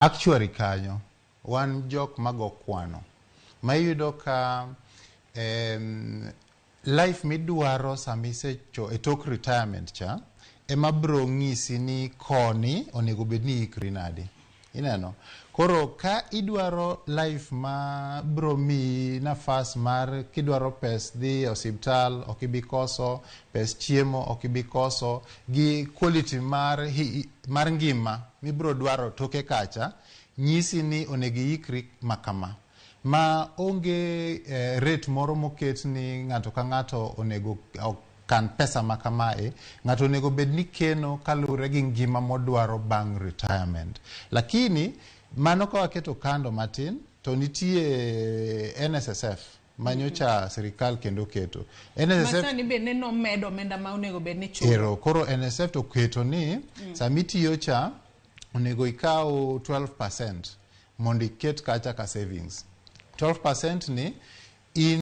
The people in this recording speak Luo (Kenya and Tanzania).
Actually kanyo, wan jok mago kwano. Mayudo ka life midwaro samisecho etok retirement cha, ema bro ng'isi ni koni onego bedni ikri nadi. Ineno. Koro ka idwaro life ma bro mi nafas mar kidwaro pes dhi osiptal okibikoso, pes chiemo okibikoso, gi quality mar ngima mi bro dwaro toke kacha, nyisi ni onegi ikri makama. Ma onge rate moro moket ni ng'ato ka ng'ato onego kan pesa makamae, ng'ato onego bedni keno kaluore gi ngima modwaro bang' retirement. Lakini mano ka waketo kando matin, to nitie NSSF manyocha sirikal kendo keto. NSSF masani be neno medo omenda ma onego bedni chulo. Ero, koro NSSF to keto ni samitiyo cha onego ikaw 12% mondo iket kacha ka savings. 12% ni in